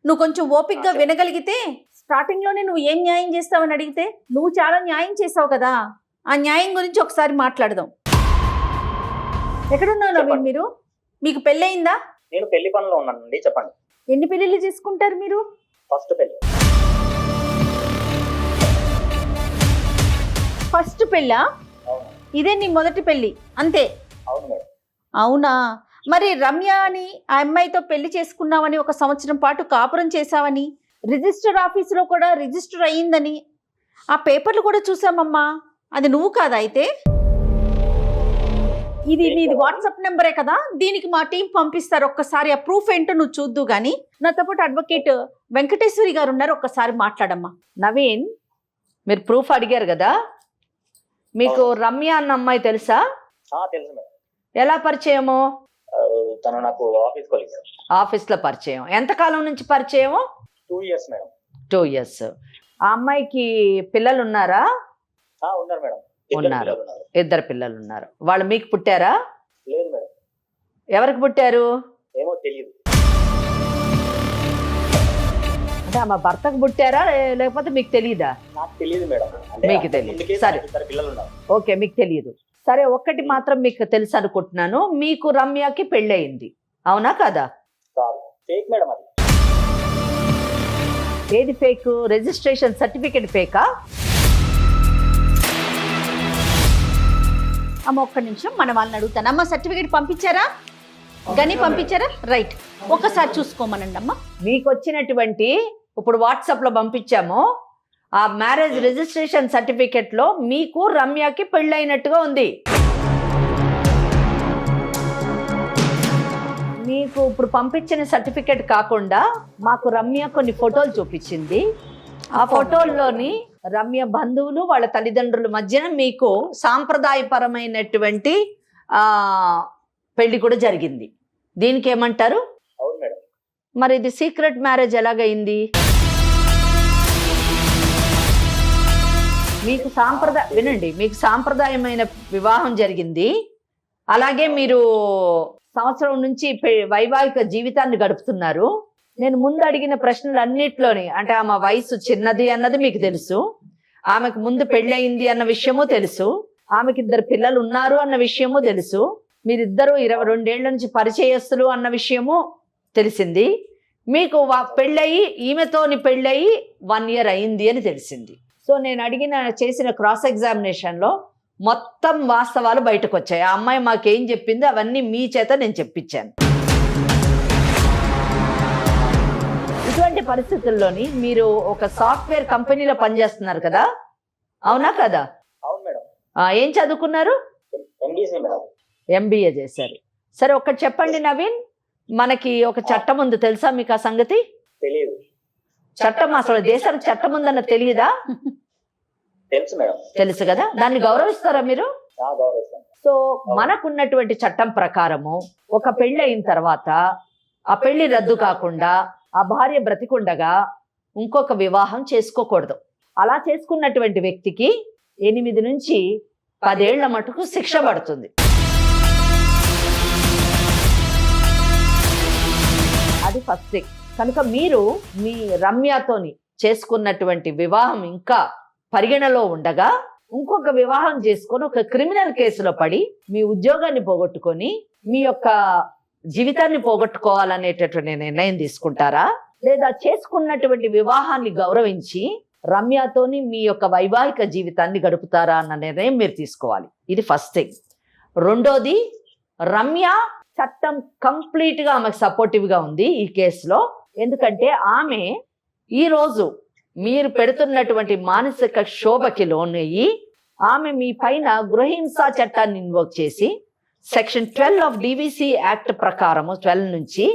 నువ్వు కొంచెం ఓపిక్గా వినగలిగితే, స్టార్టింగ్ లోనే నువ్వు ఏం న్యాయం చేస్తావని అడిగితే నువ్వు చాలా న్యాయం చేసావు కదా, ఆ న్యాయం గురించి ఒకసారి మాట్లాడదాం. ఎక్కడున్నావు నవీన్ చెప్పండి. మీరు? మీకు పెళ్ళయిందా? నేను పెళ్లి పనిలో ఉన్నానండి, చెప్పండి. ఎన్ని పెళ్ళిళ్ళు చేసుకుంటారు మీరు? ఫస్ట్ పెళ్లి. ఫస్ట్ పెళ్ళా? అవును. ఇదే నీ మొదటి పెళ్ళి అంతే? అవును మేడం. అవునా? మరి రమ్య అని ఆ అమ్మాయితో పెళ్లి చేసుకున్నావని, 1 సంవత్సరం పాటు కాపురం చేశావని, రిజిస్టర్ ఆఫీసులో కూడా రిజిస్టర్ అయ్యిందని ఆ పేపర్లు కూడా చూసామమ్మా. అది నువ్వు కాదా అయితే? ఇది నీది వాట్సాప్ నెంబరే కదా, దీనికి మా టీం పంపిస్తారు. ఒక్కసారి ఆ ప్రూఫ్ ఏంటో నువ్వు చూద్దు గానీ. నాతో పాటు అడ్వకేట్ వెంకటేశ్వరి గారు ఉన్నారు, ఒక్కసారి మాట్లాడమ్మా. నవీన్, మీరు ప్రూఫ్ అడిగారు కదా, మీకు రమ్య అన్న అమ్మాయి తెలుసా? తెలుసు మేడం. ఎలా పరిచయము? తను నాకు ఆఫీస్ కొలీగ్ మేడం. ఆఫీస్లో పరిచయం. ఎంతకాలం నుంచి పరిచయము? 2 years మేడం. 2 years. ఆ అమ్మాయికి పిల్లలు ఉన్నారా? ఉన్నారు మేడం. ఉన్నారు. 2 పిల్లలు ఉన్నారు. వాళ్ళు మీకు పుట్టారా? లేదు మేడం. ఎవరికి పుట్టారు? ఏమో తెలియదు. అంటే ఆమె భర్తకు పుట్టారా లేకపోతే మీకు తెలియదా? నాకు తెలియదు మేడం. మీకు తెలీదు. సరే. 2 పిల్లలు ఉన్నారు. ఓకే, మీకు తెలియదు. సరే, ఒక్కటి మాత్రం మీకు తెలుసు అనుకుంటున్నాను, మీకు రమ్యకి పెళ్ళయింది, అవునా కదా? కాదు, ఫేక్ మేడం అది. ఏది ఫేక్? Registration certificate ఫేకా? అమ్మ ఒక్క నిమిషం, మన వాళ్ళని అడుగుతాను. అమ్మ సర్టిఫికేట్ పంపించారా? గని పంపించారా? రైట్, ఒక్కసారి చూసుకోమనండి అమ్మ. మీకు వచ్చినటువంటి ఇప్పుడు వాట్సాప్ లో పంపించాము ఆ మ్యారేజ్ రిజిస్ట్రేషన్ సర్టిఫికెట్ లో మీకు రమ్యకి పెళ్ళైనట్టుగా ఉంది. మీకు ఇప్పుడు పంపించిన సర్టిఫికెట్ కాకుండా మాకు రమ్య కొన్ని ఫోటోలు చూపించింది. ఆ ఫోటోల్లోని రమ్య బంధువులు వాళ్ళ తల్లిదండ్రుల మధ్యన మీకు సాంప్రదాయపరమైనటువంటి పెళ్లి కూడా జరిగింది. దీనికి ఏమంటారు? అవును మేడం. మరి ఇది సీక్రెట్ మ్యారేజ్ ఎలాగైంది? మీకు వినండి, మీకు సాంప్రదాయమైన వివాహం జరిగింది. అలాగే మీరు సంవత్సరం నుంచి వైవాహిక జీవితాన్ని గడుపుతున్నారు. నేను ముందు అడిగిన ప్రశ్నలన్నిట్లోని అంటే ఆమె వయసు చిన్నది అన్నది మీకు తెలుసు, ఆమెకు ముందు పెళ్ళయింది అన్న విషయము తెలుసు, ఆమెకి 2 పిల్లలు ఉన్నారు అన్న విషయము తెలుసు, మీరిద్దరూ 22 ఏళ్ల నుంచి పరిచయస్తులు అన్న విషయము తెలిసింది. మీకు పెళ్ళయి ఈమెతోని పెళ్ళయి 1 year అయింది అని తెలిసింది. సో నేను చేసిన క్రాస్ ఎగ్జామినేషన్లో మొత్తం వాస్తవాలు బయటకు వచ్చాయి. ఆ అమ్మాయి మాకేం చెప్పింది అవన్నీ మీ చేత నేను చెప్పించాను. ఇటువంటి పరిస్థితుల్లోని మీరు ఒక సాఫ్ట్వేర్ కంపెనీలో పనిచేస్తున్నారు కదా, అవునా కదా? అవును మేడం. ఏం చదువుకున్నారు? MBA madam. MBA చేశారు. సరే, ఒకటి చెప్పండి నవీన్, మనకి ఒక చట్టం ఉంది, తెలుసా మీకు ఆ సంగతి? తెలియదు. చట్టం, అసలు దేశానికి చట్టం ఉందన్న తెలియదా? తెలుసు మేడం. తెలుసు కదా, దాన్ని గౌరవిస్తారా మీరు? గౌరవిస్తాను. సో మనకున్నటువంటి చట్టం ప్రకారము ఒక పెళ్లి అయిన తర్వాత ఆ పెళ్లి రద్దు కాకుండా ఆ భార్య బ్రతికుండగా ఇంకొక వివాహం చేసుకోకూడదు. అలా చేసుకున్నటువంటి వ్యక్తికి 8 నుంచి 10 ఏళ్ల మటుకు శిక్ష పడుతుంది. అది ఫస్ట్ థింగ్. కనుక మీరు మీ రమ్యతోని చేసుకున్నటువంటి వివాహం ఇంకా పరిగణలో ఉండగా ఇంకొక వివాహం చేసుకొని ఒక క్రిమినల్ కేసులో పడి మీ ఉద్యోగాన్ని పోగొట్టుకొని మీ యొక్క జీవితాన్ని పోగొట్టుకోవాలనేటటువంటి నిర్ణయం తీసుకుంటారా, లేదా చేసుకున్నటువంటి వివాహాన్ని గౌరవించి రమ్యతోని మీ యొక్క వైవాహిక జీవితాన్ని గడుపుతారా అన్న నిర్ణయం మీరు తీసుకోవాలి. ఇది ఫస్ట్ థింగ్. రెండోది, రమ్య చట్టం కంప్లీట్ గా ఆమెకు సపోర్టివ్ గా ఉంది ఈ కేసులో. ఎందుకంటే ఆమె ఈరోజు మీరు పెడుతున్నటువంటి మానసిక శోభకి లోనయ్యి ఆమె మీ పైన గృహహింసా చట్టాన్ని ఇన్వోక్ చేసి సెక్షన్ 12 ఆఫ్ DVC యాక్ట్ ప్రకారము 12 నుంచి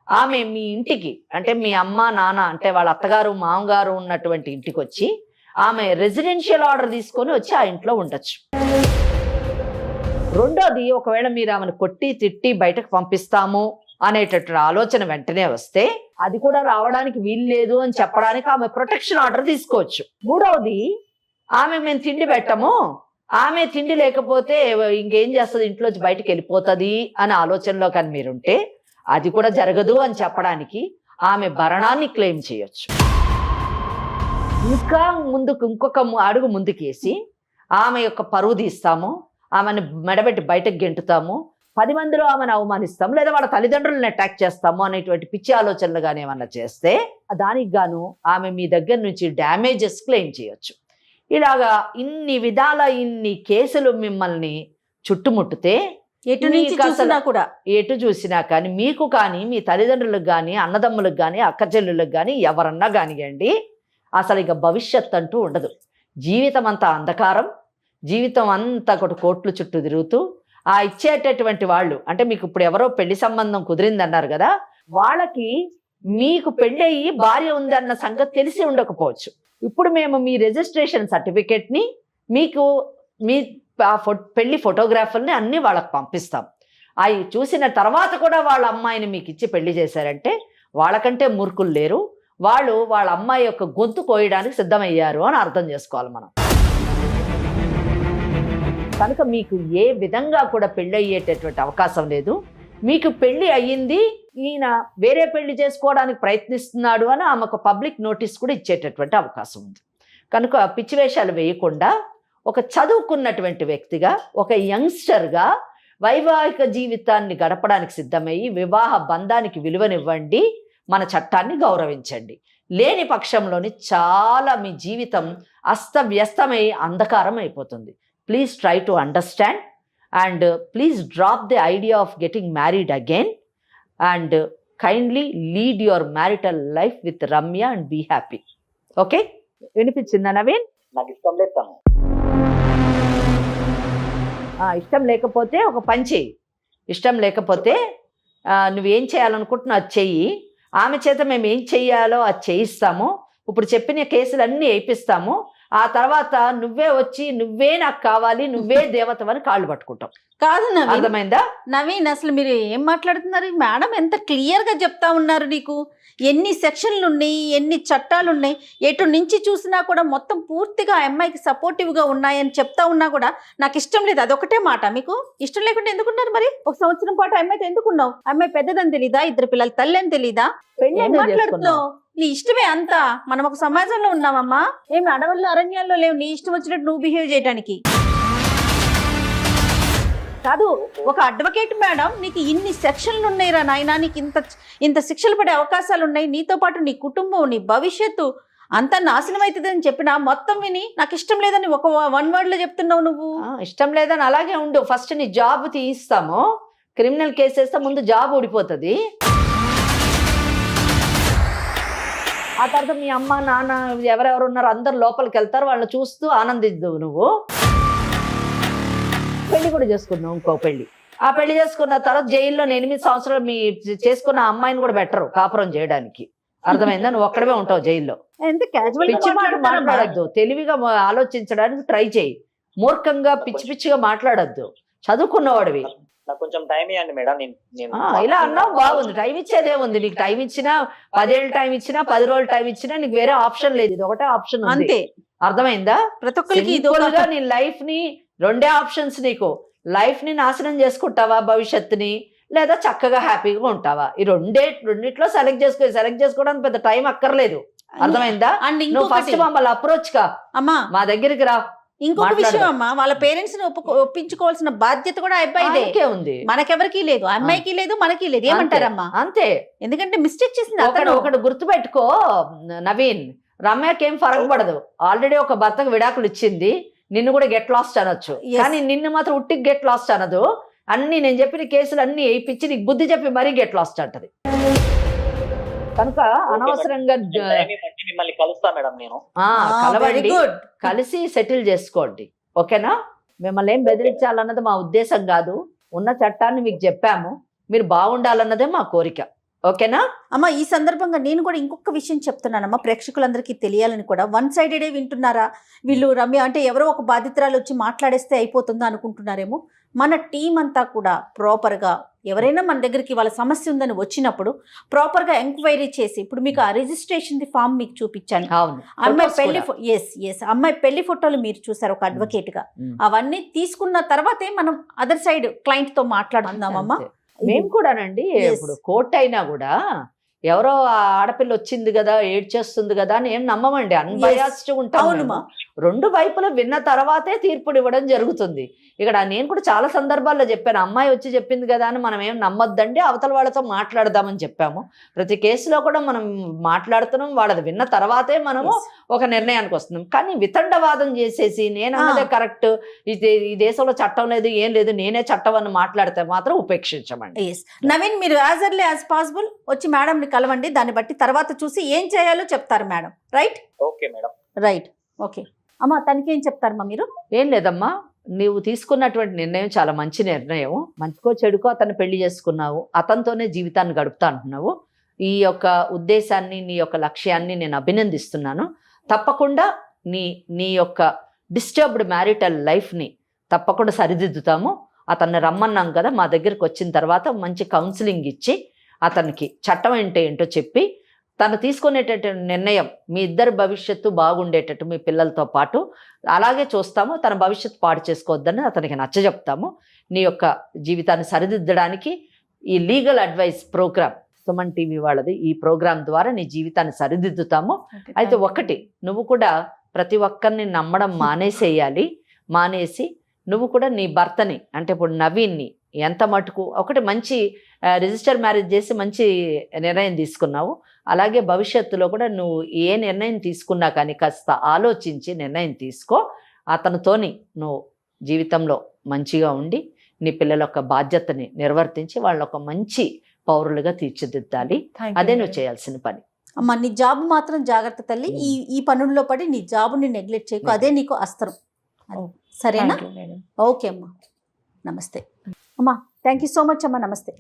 ఆమె మీ ఇంటికి అంటే మీ అమ్మ నాన్న అంటే వాళ్ళ అత్తగారు మామగారు ఉన్నటువంటి ఇంటికి వచ్చి ఆమె రెసిడెన్షియల్ ఆర్డర్ తీసుకొని వచ్చి ఆ ఇంట్లో ఉండొచ్చు. రెండోది, ఒకవేళ మీరు ఆమెను కొట్టి తిట్టి బయటకు పంపిస్తాము అనేటటువంటి ఆలోచన వెంటనే వస్తే అది కూడా రావడానికి వీలు లేదు అని చెప్పడానికి ఆమె ప్రొటెక్షన్ ఆర్డర్ తీసుకోవచ్చు. మూడవది, ఆమె మేము తిండి పెట్టము, ఆమె తిండి లేకపోతే ఇంకేం చేస్తుంది, ఇంట్లోంచి బయటకు వెళ్ళిపోతుంది అనే ఆలోచనలో కానీ మీరుంటే అది కూడా జరగదు అని చెప్పడానికి ఆమె భరణాన్ని క్లెయిమ్ చేయొచ్చు. ఇంకా ముందుకు ఇంకొక అడుగు ముందుకేసి ఆమె యొక్క పరువు తీస్తాము, ఆమెను మెడబెట్టి బయటకు గెంటుతాము, 10 మందిలో ఆమెను అవమానిస్తాము, లేదా వాళ్ళ తల్లిదండ్రులను అటాక్ చేస్తాము అనేటువంటి పిచ్చి ఆలోచనలు కానీ ఏమన్నా చేస్తే దానికి గాను ఆమె మీ దగ్గర నుంచి డ్యామేజెస్ క్లెయిమ్ చేయొచ్చు. ఇలాగా ఇన్ని విధాల ఇన్ని కేసులు మిమ్మల్ని చుట్టుముట్టితే ఎటు నుంచి చూసినా కూడా ఎటు చూసినా కానీ మీకు కానీ మీ తల్లిదండ్రులకు కానీ అన్నదమ్ములకు కానీ అక్క చెల్లెళ్ళకి కానీ ఎవరన్నా కానివ్వండి, అసలు ఇక భవిష్యత్ అంటూ ఉండదు. జీవితం అంతా అంధకారం, జీవితం అంతా ఒకటి కోట్లు చుట్టూ తిరుగుతూ ఆ ఇచ్చేటటువంటి వాళ్ళు అంటే మీకు ఇప్పుడు ఎవరో పెళ్లి సంబంధం కుదిరిందన్నారు కదా, వాళ్ళకి మీకు పెళ్ళయి భార్య ఉందన్న సంగతి తెలిసి ఉండకపోవచ్చు. ఇప్పుడు మేము మీ రిజిస్ట్రేషన్ సర్టిఫికేట్ని మీకు మీ పెళ్లి ఫోటోగ్రాఫర్ని అన్నీ వాళ్ళకి పంపిస్తాం. అవి చూసిన తర్వాత కూడా వాళ్ళ అమ్మాయిని మీకు ఇచ్చి పెళ్లి చేశారంటే వాళ్ళకంటే మూర్ఖులు లేరు, వాళ్ళు వాళ్ళ అమ్మాయి యొక్క గొంతు కోయడానికి సిద్ధమయ్యారు అని అర్థం చేసుకోవాలి మనం. కనుక మీకు ఏ విధంగా కూడా పెళ్ళి అయ్యేటటువంటి అవకాశం లేదు. మీకు పెళ్లి అయ్యింది, ఈయన వేరే పెళ్లి చేసుకోవడానికి ప్రయత్నిస్తున్నాడు అని ఆమెకు పబ్లిక్ నోటీస్ కూడా ఇచ్చేటటువంటి అవకాశం ఉంది. కనుక పిచ్చి వేషాలు వేయకుండా ఒక చదువుకున్నటువంటి వ్యక్తిగా, ఒక యంగ్స్టర్గా వైవాహిక జీవితాన్ని గడపడానికి సిద్ధమయ్యి వివాహ బంధానికి విలువనివ్వండి, మన చట్టాన్ని గౌరవించండి. లేని పక్షంలోని చాలా మీ జీవితం అస్తవ్యస్తమై అంధకారం అయిపోతుంది. Please try to understand and please drop the idea of getting married again and kindly lead your marital life with Ramya and be happy. Okay? వినిపించిందా నవీన్? నాకు ఇష్టం లేదు తను. ఇష్టం లేకపోతే ఒక పని చెయ్యి. ఇష్టం లేకపోతే నువ్వేం చేయాలనుకుంటున్నావు అది చెయ్యి. ఆమె చేత మేము ఏం చెయ్యాలో అది చేయిస్తాము. ఇప్పుడు చెప్పిన కేసులన్నీ వేయిస్తాము. ఆ తర్వాత నువ్వే వచ్చి నువ్వే నాకు కావాలి, నువ్వే దేవతవని కాళ్ళు పట్టుకుంటాం. కాదు నవీన్, అర్థమైందా? నవీన్ అసలు మీరు ఏం మాట్లాడుతున్నారు? మేడం ఎంత క్లియర్ గా చెప్తా ఉన్నారు. నీకు ఎన్ని సెక్షన్లు ఉన్నాయి, ఎన్ని చట్టాలు ఉన్నాయి, ఎటు నుంచి చూసినా కూడా మొత్తం పూర్తిగా ఆ అమ్మాయికి సపోర్టివ్ గా ఉన్నాయని చెప్తా ఉన్నా కూడా నాకు ఇష్టం లేదు. అదొకటే మాట. మీకు ఇష్టం లేకుండా ఎందుకున్నారు మరి? ఒక సంవత్సరం పాటు అమ్మాయితో ఎందుకున్నావు? అమ్మాయి పెద్దదని తెలీదా? 2 పిల్లల తల్లి అని తెలీదా? ఏం మాట్లాడుతున్నావు? నీ ఇష్టమే అంతా. మనం ఒక సమాజంలో ఉన్నామమ్మా, ఏమి అడవుల్లో అరణ్యాల్లో లేవు నీ ఇష్టం వచ్చినట్టు నువ్వు బిహేవ్ చేయడానికి. కాదు, ఒక అడ్వకేట్ మేడం నీకు ఇన్ని సెక్షన్లు ఉన్నాయిరా నాయనా, నీకు ఇంత శిక్షలు పడే అవకాశాలు ఉన్నాయి, నీతో పాటు నీ కుటుంబం, నీ భవిష్యత్తు అంతా నాశనం అవుతుందని చెప్పినా మొత్తం విని నాకు ఇష్టం లేదని ఒక 1 word లో చెప్తున్నావు నువ్వు. ఇష్టం లేదని అలాగే ఉండు. ఫస్ట్ నీ జాబ్ తీయిస్తాము, క్రిమినల్ కేసు వేస్తే ముందు జాబ్ ఊడిపోతుంది. ఆ తర్వాత మీ అమ్మ నాన్న ఎవరెవరు ఉన్నారు అందరు లోపలికి వెళ్తారు, వాళ్ళని చూస్తూ ఆనందిద్దు. నువ్వు పెళ్లి కూడా చేసుకున్నావు, ఇంకో పెళ్లి. ఆ పెళ్లి చేసుకున్న తర్వాత జైల్లో 8 సంవత్సరాలు మీ చేసుకున్న అమ్మాయిని కూడా బెటరు కాపురం చేయడానికి. అర్థమైందా? నువ్వు ఒక్కడమే ఉంటావు జైల్లో. పిచ్చి మాట మాట్లాడద్దు, తెలివిగా ఆలోచించడానికి ట్రై చేయి. మూర్ఖంగా పిచ్చి పిచ్చిగా మాట్లాడద్దు. చదువుకున్నవాడివి. నాకు కొంచెం టైం ఇవ్వండి మేడం. ఇలా అన్నావు బాగుంది. టైం ఇచ్చేదే ఉంది. నీకు టైం ఇచ్చినా 10 ఏళ్ళు టైం ఇచ్చినా 10 రోజులు టైం ఇచ్చినా నీకు వేరే ఆప్షన్ లేదు. ఇది ఒకటే ఆప్షన్ అంతే. అర్థమైందా? ప్రతి ఒక్కరికి నీ లైఫ్ ని 2 ఆప్షన్స్. నీకు లైఫ్ ని నాశనం చేసుకుంటావా భవిష్యత్తుని, లేదా చక్కగా హ్యాపీగా ఉంటావా? ఈ రెండిట్లో సెలెక్ట్ చేసుకోవడానికి పెద్ద టైం అక్కర్లేదు. అర్థమైందా? నువ్వు ఫస్ట్ మమ్మల్ని అప్రోచ్ కా అమ్మా, మా దగ్గరికి రా. ఇంకొక విషయం అమ్మా, వాళ్ళ పేరెంట్స్ ని ఒప్పించుకోవాల్సిన బాధ్యత కూడా అబ్బాయిదే ఉంది. మనకెవరికి లేదు, అమ్మాయికి లేదు, మనకి లేదు. ఏమంటారమ్మా? అంతే. ఎందుకంటే మిస్టేక్ చేసింది ఒకటి గుర్తుపెట్టుకో నవీన్, రమ్యకి ఏం ఫరక్ పడదు. ఆల్రెడీ ఒక భర్తకు విడాకులు ఇచ్చింది, నిన్ను కూడా గెట్ లాస్ట్ అనొచ్చు. కానీ నిన్ను మాత్రం ఉట్టికి గెట్ లాస్ట్ అనదు. అన్ని నేను చెప్పిన కేసులు అన్ని వేయించి నీకు బుద్ధి చెప్పి మరీ గెట్ లాస్ట్ అంటది. కనుక అనవసరంగా మిమ్మల్ని కలుస్తా మేడం. నేను కలవండి, కలిసి సెటిల్ చేసుకోండి. ఓకేనా? మిమ్మల్ని ఏం బెదిరించాలన్నది మా ఉద్దేశం కాదు. ఉన్న చట్టాన్ని మీకు చెప్పాము, మీరు బాగుండాలన్నదే మా కోరిక. ఓకేనా? అమ్మ ఈ సందర్భంగా నేను కూడా ఇంకొక విషయం చెప్తున్నానమ్మా, ప్రేక్షకులందరికీ తెలియాలని కూడా. వన్ సైడెడే వింటున్నారా వీళ్ళు, రమ్య అంటే ఎవరో ఒక బాధితురాలు వచ్చి మాట్లాడేస్తే అయిపోతుందా అనుకుంటున్నారేమో. మన టీం అంతా కూడా ప్రాపర్గా, ఎవరైనా మన దగ్గరికి వాళ్ళ సమస్య ఉందని వచ్చినప్పుడు ప్రాపర్గా ఎంక్వైరీ చేసి, ఇప్పుడు మీకు ఆ రిజిస్ట్రేషన్ ఫామ్ మీకు చూపించాను. అవును, అమ్మాయి పెళ్లి అమ్మాయి పెళ్లి ఫోటోలు మీరు చూసారు ఒక అడ్వకేట్ గా. అవన్నీ తీసుకున్న తర్వాతే మనం అదర్ సైడ్ క్లయింట్ తో మాట్లాడుతున్నామమ్మా. మేము కూడానండి. ఇప్పుడు కోర్టు అయినా కూడా ఎవరో ఆడపిల్ల వచ్చింది కదా, ఏడ్చేస్తుంది కదా అని ఏం నమ్మమండి. అన్బయాస్డ్ ఉంటాం. రెండు వైపులు విన్న తర్వాతే తీర్పుడు ఇవ్వడం జరుగుతుంది. ఇక్కడ నేను కూడా చాలా సందర్భాల్లో చెప్పాను, అమ్మాయి వచ్చి చెప్పింది కదా అని మనం ఏం నమ్మొద్దండి, అవతల వాళ్ళతో మాట్లాడదామని చెప్పాము. ప్రతి కేసులో కూడా మనం మాట్లాడుతున్నాం, వాళ్ళది విన్న తర్వాతే మనము ఒక నిర్ణయానికి వస్తున్నాం. కానీ వితండవాదం చేసేసి నేను అన్నదే కరెక్ట్, ఈ దేశంలో చట్టం లేదు ఏం లేదు, నేనే చట్టం అని మాట్లాడితే మాత్రం ఉపేక్షించమండి. నవీన్, మీరు యాజ్ ఎర్లీ యాజ్ పాసిబుల్ వచ్చి మేడంని కలవండి. దాన్ని బట్టి తర్వాత చూసి ఏం చేయాలో చెప్తారు madam. Right? Okay madam. Right, okay. అమ్మా తనకి ఏం చెప్తారమ్మా మీరు? ఏం లేదమ్మా, నీవు తీసుకున్నటువంటి నిర్ణయం చాలా మంచి నిర్ణయం. మంచికో చెడుకో అతను పెళ్లి చేసుకున్నావు, అతనితోనే జీవితాన్ని గడుపుతా అంటున్నావు. ఈ యొక్క ఉద్దేశాన్ని, నీ యొక్క లక్ష్యాన్ని నేను అభినందిస్తున్నాను. తప్పకుండా నీ యొక్క డిస్టర్బ్డ్ మ్యారిటల్ లైఫ్ని తప్పకుండా సరిదిద్దుతాము. అతన్ని రమ్మన్నాం కదా, మా దగ్గరికి వచ్చిన తర్వాత మంచి కౌన్సిలింగ్ ఇచ్చి అతనికి చట్టం అంటే ఏంటో చెప్పి తను తీసుకునేటటువంటి నిర్ణయం మీ ఇద్దరు భవిష్యత్తు బాగుండేటట్టు మీ పిల్లలతో పాటు అలాగే చూస్తాము. తన భవిష్యత్తు పాడు చేసుకోవద్దని అతనికి నచ్చజెప్తాము. నీ యొక్క జీవితాన్ని సరిదిద్దడానికి ఈ legal advice program Suman TV వాళ్ళది, ఈ ప్రోగ్రాం ద్వారా నీ జీవితాన్ని సరిదిద్దుతాము. అయితే ఒకటి, నువ్వు కూడా ప్రతి ఒక్కరిని నమ్మడం మానేసి నువ్వు కూడా నీ భర్తని, అంటే ఇప్పుడు నవీన్ని ఎంత మటుకు ఒకటి మంచి రిజిస్టర్ మ్యారేజ్ చేసి మంచి నిర్ణయం తీసుకున్నావు. అలాగే భవిష్యత్తులో కూడా నువ్వు ఏ నిర్ణయం తీసుకున్నా కానీ కాస్త ఆలోచించి నిర్ణయం తీసుకో. అతనితోని నువ్వు జీవితంలో మంచిగా ఉండి నీ పిల్లల యొక్క బాధ్యతని నిర్వర్తించి వాళ్ళ ఒక మంచి పౌరులుగా తీర్చిదిద్దాలి. అదే నువ్వు చేయాల్సిన పని. అమ్మ నీ జాబ్ మాత్రం జాగ్రత్త తల్లి. ఈ పనుల్లో పడి నీ జాబ్ని నెగ్లెక్ట్ చేయకు, అదే నీకు అస్త్రం. సరేనా? ఓకే అమ్మా, నమస్తే అమ్మా. థ్యాంక్ యూ సో మచ్ అమ్మా, నమస్తే.